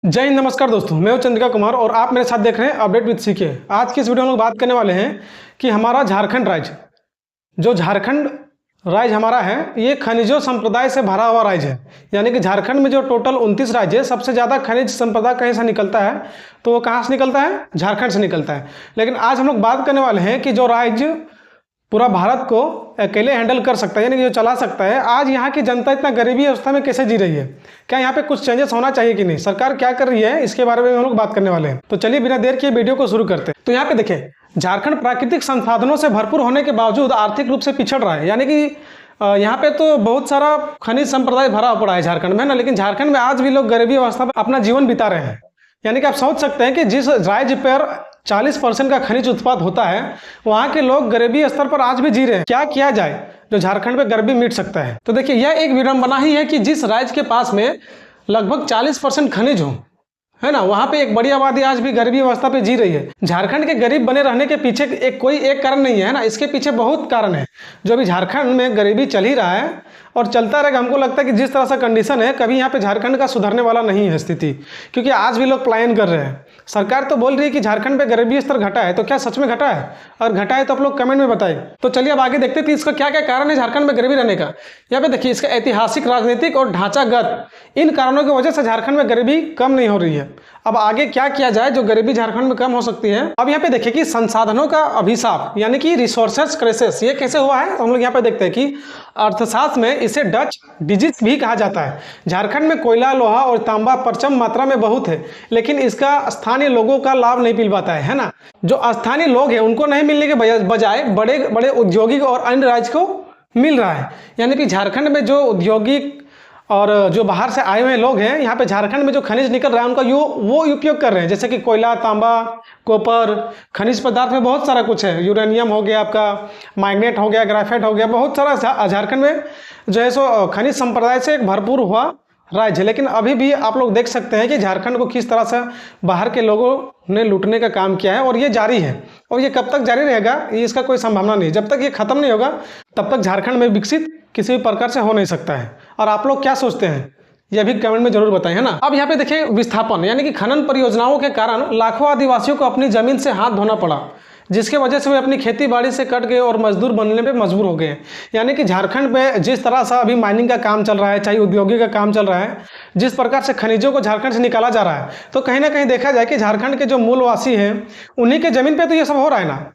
जय हिंद, नमस्कार दोस्तों। मैं हूं चंद्रिका कुमार और आप मेरे साथ देख रहे हैं अपडेट विद सीके। आज की इस वीडियो में हम लोग बात करने वाले हैं कि हमारा झारखंड राज्य, जो झारखंड राज्य हमारा है, ये खनिजों संप्रदाय से भरा हुआ राज्य है। यानी कि झारखंड में जो टोटल 29 राज्य है, सबसे ज़्यादा खनिज संपदा कहीं से निकलता है तो वो कहाँ से निकलता है? झारखंड से निकलता है। लेकिन आज हम लोग बात करने वाले हैं कि जो राज्य पूरा भारत को अकेले हैंडल कर सकता है, यानी कि जो चला सकता है, आज यहाँ की जनता इतना गरीबी अवस्था में कैसे जी रही है, क्या यहाँ पे कुछ चेंजेस होना चाहिए कि नहीं, सरकार क्या कर रही है, इसके बारे में हम लोग बात करने वाले हैं। तो चलिए बिना देर किए वीडियो को शुरू करते हैं। तो यहाँ पे देखिए, झारखंड प्राकृतिक संसाधनों से भरपूर होने के बावजूद आर्थिक रूप से पिछड़ रहा है। यानी कि यहाँ पे तो बहुत सारा खनिज संप्रदाय भरा पड़ा है झारखंड में ना, लेकिन झारखंड में आज भी लोग गरीबी अवस्था में अपना जीवन बिता रहे हैं। यानी कि आप सोच सकते हैं कि जिस राज्य पर 40% का खनिज उत्पाद होता है, वहाँ के लोग गरीबी स्तर पर आज भी जी रहे हैं। क्या किया जाए जो झारखंड में गरीबी मिट सकता है? तो देखिए, यह एक विडंबना ही है कि जिस राज्य के पास में लगभग 40% खनिज हो, है ना, वहाँ पे एक बड़ी आबादी आज भी गरीबी अवस्था पे जी रही है। झारखंड के गरीब बने रहने के पीछे कोई एक कारण नहीं है ना, इसके पीछे बहुत कारण है। जो अभी झारखंड में गरीबी चल ही रहा है और चलता रहेगा। हमको लगता है कि जिस तरह से कंडीशन है, कभी यहाँ पे झारखंड का सुधरने वाला नहीं है स्थिति, क्योंकि आज भी लोग पलायन कर रहे हैं। सरकार तो बोल रही है कि झारखंड में गरीबी स्तर घटा है, तो क्या सच में घटा है? अगर घटा है तो आप लोग कमेंट में बताएं। तो चलिए अब आगे देखते थे इसका क्या क्या कारण है झारखंड में गरीबी रहने का। यहाँ पे देखिए, इसका ऐतिहासिक, राजनीतिक और ढांचागत, इन कारणों की वजह से झारखंड में गरीबी कम नहीं हो रही है। अब आगे क्या किया जाए जो गरीबी झारखंड में कम हो सकती है? अब यहाँ पे देखिए कि संसाधनों का अभिशाप, यानी कि रिसोर्सेस क्राइसिस, ये कैसे हुआ है? तो हम लोग यहाँ पे देखते हैं कि अर्थशास्त्र में इसे डच डिजिट भी कहा जाता है। झारखंड में कोयला, लोहा और तांबा प्रचंड मात्रा में बहुत है, लेकिन इसका स्थानीय लोगों का लाभ नहीं मिल पाता है ना। जो स्थानीय लोग हैं उनको नहीं मिलने के बजाय बड़े बड़े उद्योगिक और अन्य राज्य को मिल रहा है। यानी कि झारखंड में जो उद्योगिक और जो बाहर से आए हुए लोग हैं, यहाँ पे झारखंड में जो खनिज निकल रहा है उनका वो उपयोग कर रहे हैं। जैसे कि कोयला, तांबा, कॉपर, खनिज पदार्थ में बहुत सारा कुछ है। यूरेनियम हो गया, आपका मैग्नेट हो गया, ग्राफाइट हो गया, बहुत सारा झारखंड में जो है सो खनिज संप्रदाय से एक भरपूर हुआ राज्य है। लेकिन अभी भी आप लोग देख सकते हैं कि झारखंड को किस तरह से बाहर के लोगों ने लूटने का काम किया है, और ये जारी है। और ये कब तक जारी रहेगा, ये इसका कोई संभावना नहीं। जब तक ये खत्म नहीं होगा तब तक झारखंड में विकसित किसी भी प्रकार से हो नहीं सकता है। और आप लोग क्या सोचते हैं, यह भी कमेंट में जरूर बताएं, है ना। अब यहाँ पे देखिए, विस्थापन, यानी कि खनन परियोजनाओं के कारण लाखों आदिवासियों को अपनी जमीन से हाथ धोना पड़ा, जिसके वजह से वे अपनी खेती बाड़ी से कट गए और मजदूर बनने पे मजबूर हो गए। यानी कि झारखंड में जिस तरह से अभी माइनिंग का काम चल रहा है, चाहे औद्योगिक का काम चल रहा है, जिस प्रकार से खनिजों को झारखंड से निकाला जा रहा है, तो कहीं ना कहीं देखा जाए कि झारखंड के जो मूलवासी हैं उन्हीं के जमीन पे तो ये सब हो रहा है ना।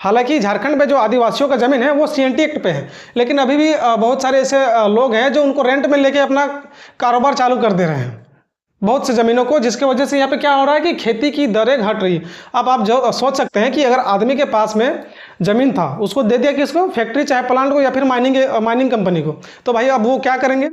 हालांकि झारखंड में जो आदिवासियों का जमीन है वो सीएनटी एक्ट पे है, लेकिन अभी भी बहुत सारे ऐसे लोग हैं जो उनको रेंट में लेके अपना कारोबार चालू कर दे रहे हैं बहुत से ज़मीनों को, जिसकी वजह से यहाँ पे क्या हो रहा है कि खेती की दरें घट रही है। अब आप जो सोच सकते हैं कि अगर आदमी के पास में ज़मीन था, उसको दे दिया किसको, फैक्ट्री चाहे प्लांट को या फिर माइनिंग कंपनी को, तो भाई अब वो क्या करेंगे?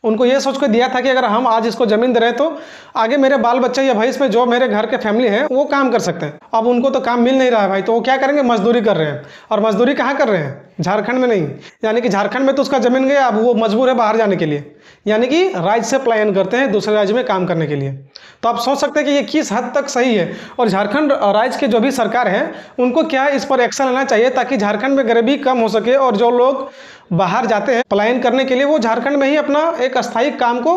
उनको ये सोच कर दिया था कि अगर हम आज इसको ज़मीन दे रहे हैं तो आगे मेरे बाल बच्चे या भाई इसमें जो मेरे घर के फैमिली है वो काम कर सकते हैं। अब उनको तो काम मिल नहीं रहा है भाई, तो वो क्या करेंगे? मजदूरी कर रहे हैं। और मजदूरी कहाँ कर रहे हैं? झारखंड में नहीं। यानी कि झारखंड में तो उसका ज़मीन गया, अब वो मजबूर है बाहर जाने के लिए, यानी कि राज्य से पलायन करते हैं दूसरे राज्य में काम करने के लिए। तो आप सोच सकते हैं कि ये किस हद तक सही है। और झारखंड राज्य के जो भी सरकार है उनको क्या इस पर एक्शन लेना चाहिए, ताकि झारखंड में गरीबी कम हो सके और जो लोग बाहर जाते हैं पलायन करने के लिए, वो झारखंड में ही अपना एक अस्थायी काम को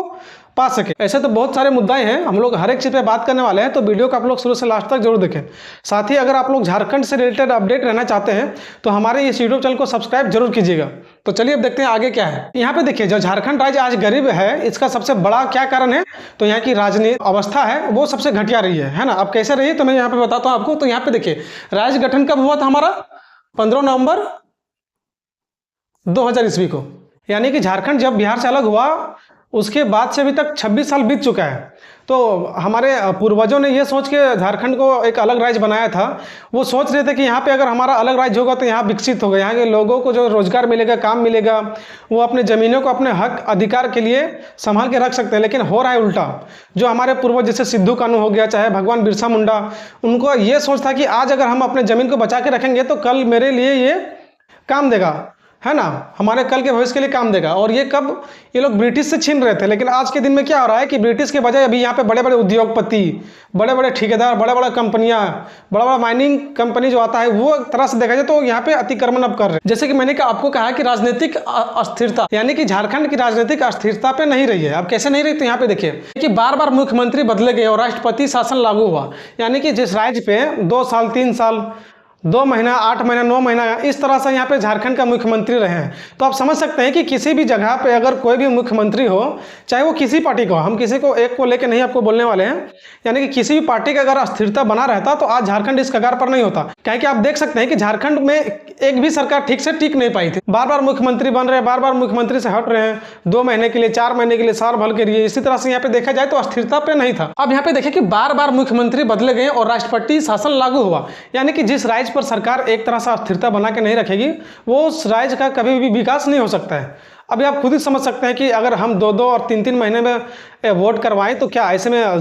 पा सके। ऐसे तो बहुत सारे मुद्दे हैं, हम लोग हर एक चीज़ पे बात करने वाले हैं, तो वीडियो को आप लोग शुरू से लास्ट तक जरूर देखें। साथ ही अगर आप लोग झारखंड से रिलेटेड अपडेट रहना चाहते हैं तो हमारे इस यूट्यूब चैनल को सब्सक्राइब जरूर कीजिएगा। तो चलिए अब देखते हैं आगे क्या है। यहाँ पे देखिए, जो झारखंड राज्य आज गरीब है, इसका सबसे बड़ा क्या कारण है? तो यहाँ की राजनीतिक अवस्था है वो सबसे घटिया रही है ना। अब कैसे रही है तो मैं यहाँ पे बताता हूँ आपको। तो यहाँ पे देखिए, राज्य गठन कब हुआ था हमारा? 15 नवंबर 2000 ईस्वी को। यानी कि झारखंड जब बिहार से अलग हुआ उसके बाद से अभी तक 26 साल बीत चुका है। तो हमारे पूर्वजों ने ये सोच के झारखंड को एक अलग राज्य बनाया था। वो सोच रहे थे कि यहाँ पे अगर हमारा अलग राज्य होगा तो यहाँ विकसित होगा, यहाँ के लोगों को जो रोजगार मिलेगा, काम मिलेगा, वो अपने ज़मीनों को अपने हक अधिकार के लिए संभाल के रख सकते हैं। लेकिन हो रहा है उल्टा। जो हमारे पूर्वज जैसे सिद्धू कानू हो गया, चाहे भगवान बिरसा मुंडा, उनको ये सोच था कि आज अगर हम अपने ज़मीन को बचा के रखेंगे तो कल मेरे लिए ये काम देगा, है ना, हमारे कल के भविष्य के लिए काम देगा। और ये कब ये लोग ब्रिटिश से छीन रहे थे, लेकिन आज के दिन में क्या हो रहा है कि ब्रिटिश के बजाय अभी यहाँ पे बड़े बड़े उद्योगपति, बड़े बड़े ठेकेदार, बड़ा बड़ा कंपनियां, बड़ा बड़ा माइनिंग कंपनी जो आता है, वो एक तरह से देखा जाए तो यहाँ पे अतिक्रमण अब कर रहे हैं। जैसे कि मैंने आपको कहा कि राजनीतिक अस्थिरता, यानी कि झारखंड की राजनीतिक अस्थिरता पे नहीं रही है। अब कैसे नहीं रही, तो यहाँ पे देखिए कि बार बार मुख्यमंत्री बदले गए और राष्ट्रपति शासन लागू हुआ, यानी कि जिस राज्य पे 2 साल 3 साल 2 महीना 8 महीना 9 महीना इस तरह से यहाँ पे झारखंड का मुख्यमंत्री रहे हैं। तो आप समझ सकते हैं कि किसी भी जगह पे अगर कोई भी मुख्यमंत्री हो, चाहे वो किसी पार्टी का हो, हम किसी को एक को लेकर नहीं आपको बोलने वाले हैं, यानी कि किसी भी पार्टी का अगर अस्थिरता बना रहता तो आज झारखंड इस कगार पर नहीं होता। क्या कि आप देख सकते हैं कि झारखंड में एक भी सरकार ठीक से टिक नहीं पाई थी, बार बार मुख्यमंत्री बन रहे हैं, बार बार मुख्यमंत्री से हट रहे हैं, 2 महीने के लिए, 4 महीने के लिए, साल भर के लिए। इसी तरह से यहाँ पे देखा जाए तो अस्थिरता पे नहीं था। अब यहाँ पे देखिए कि बार बार मुख्यमंत्री बदले गए और राष्ट्रपति शासन लागू हुआ, यानी कि जिस राज्य पर सरकार एक तरह से स्थिरता बना के नहीं रखेगी, वो उस राज्य का कभी भी विकास नहीं हो सकता है। अभी आप खुद ही समझ सकते हैं कि अगर हम 2-2 और 3-3 महीने में वोट करवाएं तो क्या ऐसे में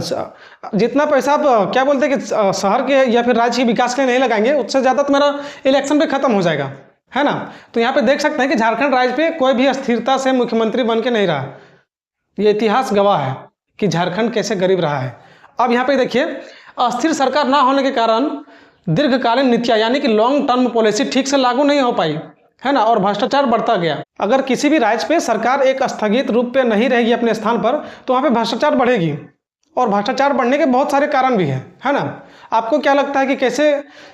जितना पैसा आप क्या बोलते हैं कि शहर के या फिर राज्य के विकास के लिए नहीं लगाएंगे, उससे ज़्यादा तो मेरा इलेक्शन पे खत्म हो जाएगा, है ना। तो यहाँ पे देख सकते हैं कि झारखंड राज्य पे कोई भी अस्थिरता से मुख्यमंत्री बन के नहीं रहा। ये इतिहास गवाह है कि झारखंड कैसे गरीब रहा है। अब यहाँ पे देखिए, अस्थिर सरकार ना होने के कारण दीर्घकालीन नीतियां, यानी कि लॉन्ग टर्म पॉलिसी ठीक से लागू नहीं हो पाई, है ना, और भ्रष्टाचार बढ़ता गया। अगर किसी भी राज्य पे सरकार एक स्थगित रूप पे नहीं रहेगी अपने स्थान पर, तो वहाँ पे भ्रष्टाचार बढ़ेगी, और भ्रष्टाचार बढ़ने के बहुत सारे कारण भी हैं, है ना। आपको क्या लगता है कि कैसे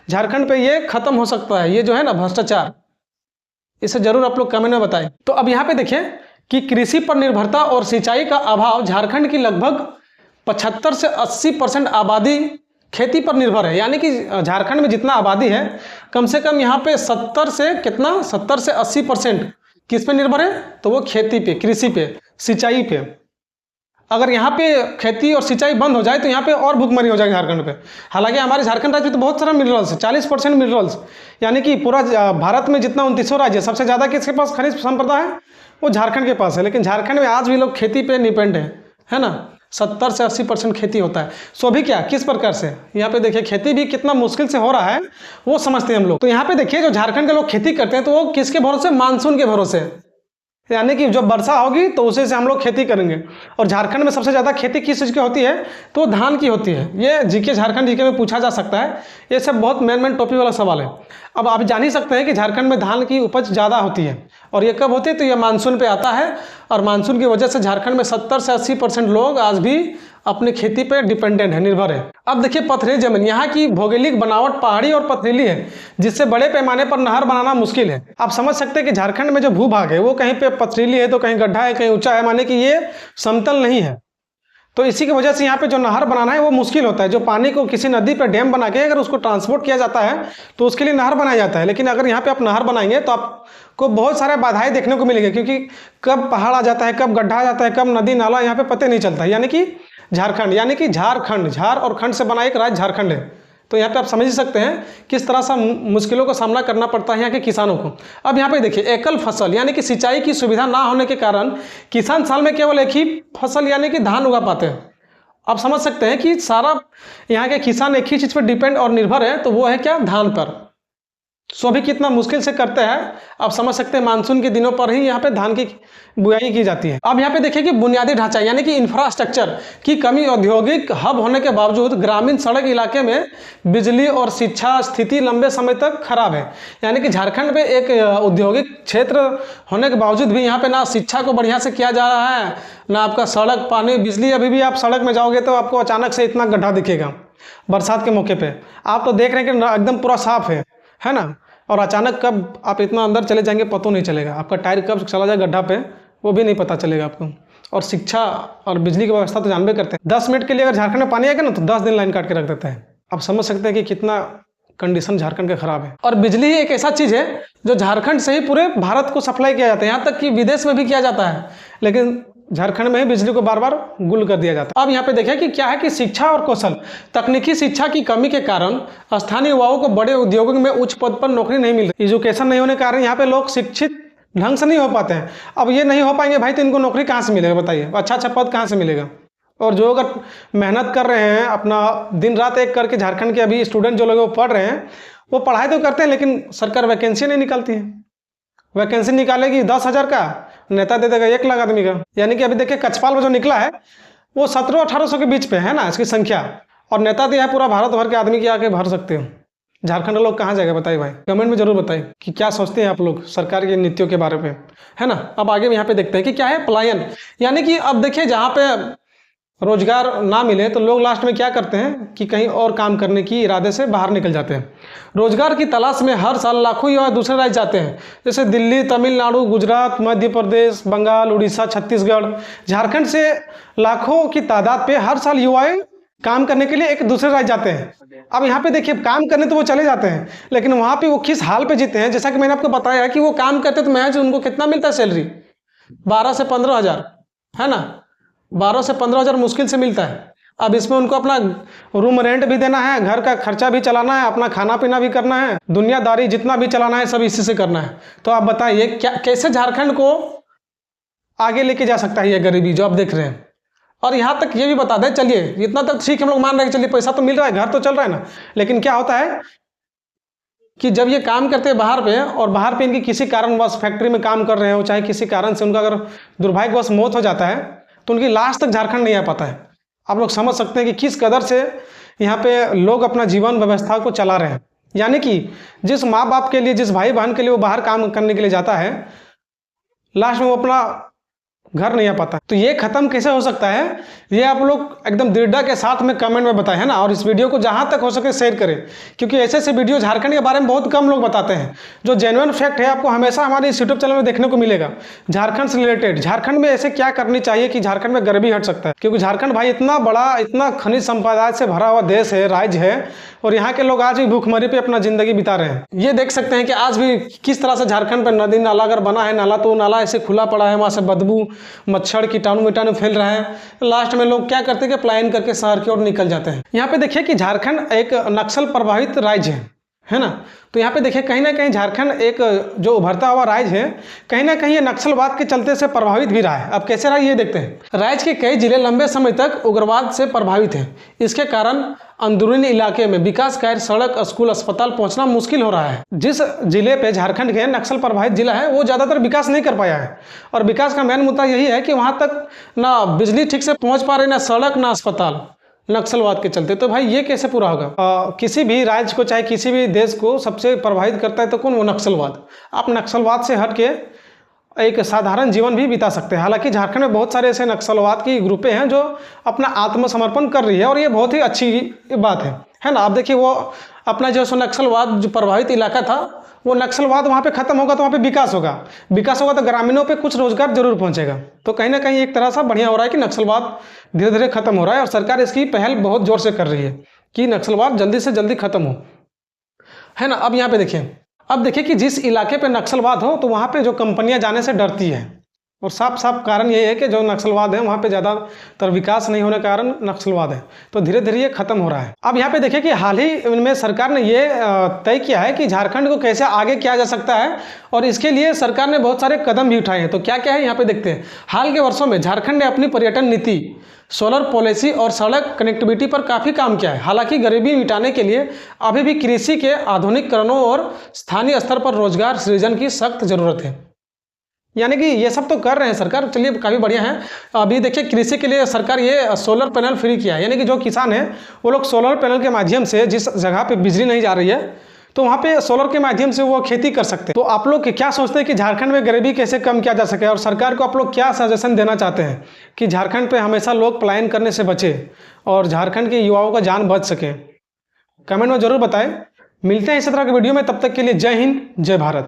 झारखंड पे ये खत्म हो सकता है, ये जो है ना भ्रष्टाचार, इसे जरूर आप लोग कमेंट में बताएं। तो अब यहाँ पे देखिए कि कृषि पर निर्भरता और सिंचाई का अभाव, झारखंड की लगभग 75 से 80% आबादी खेती पर निर्भर है, यानी कि झारखंड में जितना आबादी है, कम से कम यहाँ पे 70 से 80% किस पे निर्भर है, तो वो खेती पे, कृषि पे, सिंचाई पे। अगर यहाँ पे खेती और सिंचाई बंद हो जाए तो यहाँ पे और भूखमरी हो जाएगी झारखंड पे। हालांकि हमारे झारखंड राज्य में तो बहुत सारा मिनरल्स है, 40% मिनरल्स, यानी कि पूरा भारत में जितना 29 राज्य है, सबसे ज़्यादा किसके पास खनिज संपदा है, वो झारखंड के पास है। लेकिन झारखंड में आज भी लोग खेती पे डिपेंड है ना। 70 से 80% खेती होता है। सो भी क्या, किस प्रकार से, यहाँ पे देखिए खेती भी कितना मुश्किल से हो रहा है, वो समझते हैं हम लोग। तो यहाँ पे देखिए जो झारखंड के लोग खेती करते हैं तो वो किसके भरोसे, मानसून के भरोसे, यानी कि जब वर्षा होगी तो उसी से हम लोग खेती करेंगे। और झारखंड में सबसे ज़्यादा खेती किस चीज़ की होती है, तो धान की होती है। ये जीके, झारखंड जीके में पूछा जा सकता है, ये सब बहुत मेन टॉपिक वाला सवाल है। अब आप जान ही सकते हैं कि झारखंड में धान की उपज ज़्यादा होती है, और ये कब होती है, तो ये मानसून पे आता है, और मानसून की वजह से झारखंड में 70 से 80% लोग आज भी अपनी खेती पे डिपेंडेंट है, निर्भर है। अब देखिए पथरीली जमीन, यहाँ की भौगोलिक बनावट पहाड़ी और पथरीली है, जिससे बड़े पैमाने पर नहर बनाना मुश्किल है। आप समझ सकते हैं कि झारखंड में जो भूभाग है वो कहीं पे पथरीली है, तो कहीं गड्ढा है, कहीं ऊंचा है, माने कि ये समतल नहीं है। तो इसी की वजह से यहाँ पे जो नहर बनाना है वो मुश्किल होता है। जो पानी को किसी नदी पर डैम बना के अगर उसको ट्रांसपोर्ट किया जाता है तो उसके लिए नहर बनाया जाता है। लेकिन अगर यहाँ पे आप नहर बनाएंगे तो आपको बहुत सारे बाधाएं देखने को मिलेंगे, क्योंकि कब पहाड़ आ जाता है, कब गड्ढा आ जाता है, कब नदी नाला यहाँ पे पता नहीं चलता है। यानी कि झारखंड, झार और खंड से बना एक राज्य झारखंड है। तो यहाँ पे आप समझ ही सकते हैं किस तरह से मुश्किलों का सामना करना पड़ता है यहाँ के किसानों को। अब यहाँ पे देखिए एकल फसल, यानी कि सिंचाई की सुविधा ना होने के कारण किसान साल में केवल एक ही फसल यानी कि धान उगा पाते हैं। आप समझ सकते हैं कि सारा यहाँ के किसान एक ही चीज़ पर डिपेंड और निर्भर है, तो वो है क्या, धान पर। सो भी कितना मुश्किल से करते हैं, आप समझ सकते हैं मानसून के दिनों पर ही यहाँ पे धान की बुआई की जाती है। अब यहाँ पे देखिए कि बुनियादी ढांचा यानी कि इंफ्रास्ट्रक्चर की कमी, औद्योगिक हब होने के बावजूद ग्रामीण सड़क इलाके में बिजली और शिक्षा स्थिति लंबे समय तक खराब है। यानी कि झारखंड में एक औद्योगिक क्षेत्र होने के बावजूद भी यहाँ पे ना शिक्षा को बढ़िया से किया जा रहा है, ना आपका सड़क, पानी, बिजली। अभी भी आप सड़क में जाओगे तो आपको अचानक से इतना गड्ढा दिखेगा बरसात के मौके पे। आप तो देख रहे हैं कि एकदम पूरा साफ है ना, और अचानक कब आप इतना अंदर चले जाएंगे पता नहीं चलेगा, आपका टायर कब चला जाए गड्ढा पे वो भी नहीं पता चलेगा आपको। और शिक्षा और बिजली की व्यवस्था तो जानबे करते हैं, 10 मिनट के लिए अगर झारखंड में पानी आएगा ना तो 10 दिन लाइन काट के रख देता है। आप समझ सकते हैं कि कितना कंडीशन झारखंड का खराब है। और बिजली एक ऐसा चीज़ है जो झारखंड से ही पूरे भारत को सप्लाई किया जाता है, यहाँ तक कि विदेश में भी किया जाता है, लेकिन झारखंड में ही बिजली को बार बार गुल कर दिया जाता है। अब यहाँ पे देखिए कि क्या है कि शिक्षा और कौशल, तकनीकी शिक्षा की कमी के कारण स्थानीय युवाओं को बड़े उद्योगों में उच्च पद पर नौकरी नहीं मिल रही। एजुकेशन नहीं होने के कारण यहाँ पे लोग शिक्षित ढंग से नहीं हो पाते हैं। अब ये नहीं हो पाएंगे भाई तो इनको नौकरी कहाँ से मिलेगा, बताइए, अच्छा पद कहाँ से मिलेगा। और जो अगर मेहनत कर रहे हैं अपना दिन रात एक करके, झारखंड के अभी स्टूडेंट जो लोग वो पढ़ रहे हैं, वो पढ़ाई तो करते हैं लेकिन सरकार वैकेंसी नहीं निकालती है। वैकेंसी निकालेगी 10,000 का, नेता दे देगा 1 लाख आदमी का। यानी कि अभी देखिए कछपाल में जो निकला है वो 1700-1800 के बीच पे है ना इसकी संख्या, और नेता दिया है पूरा भारत भर के आदमी की आके भर सकते हो। झारखंड के लोग कहाँ जाएगा बताइए भाई, कमेंट में जरूर बताइए कि क्या सोचते हैं आप लोग सरकार की नीतियों के बारे में, है ना। अब आगे यहाँ पे देखते हैं कि क्या है पलायन। यानी कि अब देखिए जहाँ पे रोजगार ना मिले तो लोग लास्ट में क्या करते हैं कि कहीं और काम करने की इरादे से बाहर निकल जाते हैं। रोजगार की तलाश में हर साल लाखों युवा दूसरे राज्य जाते हैं, जैसे दिल्ली, तमिलनाडु, गुजरात, मध्य प्रदेश, बंगाल, उड़ीसा, छत्तीसगढ़, झारखंड से लाखों की तादाद पे हर साल युवाएं काम करने के लिए एक दूसरे राज्य जाते हैं। अब यहाँ पे देखिए काम करने तो वो चले जाते हैं, लेकिन वहाँ पे वो किस हाल पे जीते हैं। जैसा कि मैंने आपको बताया कि वो काम करते तो महज उनको कितना मिलता है सैलरी, 12 से 15 हज़ार, है ना। 12 से 15 हज़ार मुश्किल से मिलता है। अब इसमें उनको अपना रूम रेंट भी देना है, घर का खर्चा भी चलाना है, अपना खाना पीना भी करना है, दुनियादारी जितना भी चलाना है सब इसी से करना है। तो आप बताइए क्या कैसे झारखंड को आगे लेके जा सकता है ये गरीबी जो आप देख रहे हैं। और यहाँ तक ये भी बता दें, चलिए इतना तक ठीक हम लोग मान रहे हैं, चलिए पैसा तो मिल रहा है, घर तो चल रहा है ना, लेकिन क्या होता है कि जब ये काम करते हैं बाहर पे, और बाहर पे इनकी किसी कारणवश फैक्ट्री में काम कर रहे हो, चाहे किसी कारण से उनका अगर दुर्भाग्यवश मौत हो जाता है तो उनकी लाश तक झारखंड नहीं आ पाता है। आप लोग समझ सकते हैं कि किस कदर से यहाँ पे लोग अपना जीवन व्यवस्था को चला रहे हैं। यानी कि जिस माँ बाप के लिए, जिस भाई बहन के लिए वो बाहर काम करने के लिए जाता है, लास्ट में वो अपना घर नहीं आ पाता। तो ये खत्म कैसे हो सकता है, ये आप लोग एकदम दृढ़ता के साथ में कमेंट में बताएं, है ना। और इस वीडियो को जहां तक हो सके शेयर करें, क्योंकि ऐसे ऐसे वीडियो झारखंड के बारे में बहुत कम लोग बताते हैं। जो जेन्युइन फैक्ट है आपको हमेशा हमारे इस यूट्यूब चैनल में देखने को मिलेगा, झारखंड से रिलेटेड, झारखंड में ऐसे क्या करनी चाहिए कि झारखंड में गरीबी हट सकता है। क्योंकि झारखंड भाई इतना बड़ा, इतना खनिज संपदा से भरा हुआ देश है, राज्य है, और यहाँ के लोग आज भी भूखमरी पे अपना जिंदगी बिता रहे हैं। ये देख सकते हैं कि आज भी किस तरह से झारखंड पर नदी नाला अगर बना है, नाला तो नाला ऐसे खुला पड़ा है, वहाँ से बदबू, मच्छर, कीटाणु मीटाणु फैल रहा है। लास्ट में लोग क्या करते हैं कि पलायन करके शहर की ओर निकल जाते हैं। यहाँ पे देखिए कि झारखंड एक नक्सल प्रभावित राज्य है ना। तो यहाँ पे देखिए कहीं ना कहीं झारखंड एक जो उभरता हुआ राज्य है, कहीं ना कहीं ये नक्सलवाद के चलते से प्रभावित भी रहा है। अब कैसे रहा ये देखते हैं। राज्य के कई जिले लंबे समय तक उग्रवाद से प्रभावित हैं। इसके कारण अंदरूनी इलाके में विकास कार्य, सड़क, स्कूल, अस्पताल पहुंचना मुश्किल हो रहा है। जिस जिले पे झारखंड के नक्सल प्रभावित जिला है वो ज़्यादातर विकास नहीं कर पाया है, और विकास का मेन मुद्दा यही है कि वहाँ तक ना बिजली ठीक से पहुँच पा रही, ना सड़क, ना अस्पताल, नक्सलवाद के चलते। तो भाई ये कैसे पूरा होगा। किसी भी राज्य को, चाहे किसी भी देश को सबसे प्रभावित करता है तो कौन, वो नक्सलवाद। आप नक्सलवाद से हट के एक साधारण जीवन भी बिता सकते हैं। हालांकि झारखंड में बहुत सारे ऐसे नक्सलवाद की ग्रुपें हैं जो अपना आत्मसमर्पण कर रही है, और ये बहुत ही अच्छी बात है ना। आप देखिए वो अपना जो नक्सलवाद जो प्रभावित इलाका था, वो नक्सलवाद वहाँ पे खत्म होगा तो वहाँ पे विकास होगा, विकास होगा तो ग्रामीणों पे कुछ रोजगार जरूर पहुँचेगा। तो कहीं ना कहीं एक तरह से बढ़िया हो रहा है कि नक्सलवाद धीरे धीरे खत्म हो रहा है, और सरकार इसकी पहल बहुत जोर से कर रही है कि नक्सलवाद जल्दी से जल्दी खत्म हो, है ना। अब यहाँ पे देखिए, अब देखिए कि जिस इलाके पे नक्सलवाद हो तो वहाँ पे जो कंपनियां जाने से डरती है, और साफ साफ कारण ये है कि जो नक्सलवाद है वहाँ पे ज़्यादातर विकास नहीं होने के कारण नक्सलवाद है। तो धीरे धीरे ये खत्म हो रहा है। अब यहाँ पे देखिए कि हाल ही में सरकार ने ये तय किया है कि झारखंड को कैसे आगे किया जा सकता है, और इसके लिए सरकार ने बहुत सारे कदम भी उठाए हैं। तो क्या क्या है यहाँ पे देखते हैं। हाल के वर्षों में झारखंड ने अपनी पर्यटन नीति, सोलर पॉलिसी और सड़क कनेक्टिविटी पर काफ़ी काम किया है। हालांकि गरीबी मिटाने के लिए अभी भी कृषि के आधुनिकीकरणों और स्थानीय स्तर पर रोजगार सृजन की सख्त जरूरत है। यानी कि ये सब तो कर रहे हैं सरकार, चलिए काफ़ी बढ़िया है। अभी देखिए कृषि के लिए सरकार ये सोलर पैनल फ्री किया है। यानी कि जो किसान है वो लोग सोलर पैनल के माध्यम से, जिस जगह पे बिजली नहीं जा रही है तो वहाँ पे सोलर के माध्यम से वो खेती कर सकते हैं। तो आप लोग क्या सोचते हैं कि झारखंड में गरीबी कैसे कम किया जा सके, और सरकार को आप लोग क्या सजेशन देना चाहते हैं कि झारखंड पे हमेशा लोग पलायन करने से बचे और झारखंड के युवाओं का जान बच सके। कमेंट में जरूर बताएं। मिलते हैं इसी तरह के वीडियो में, तब तक के लिए जय हिंद, जय भारत।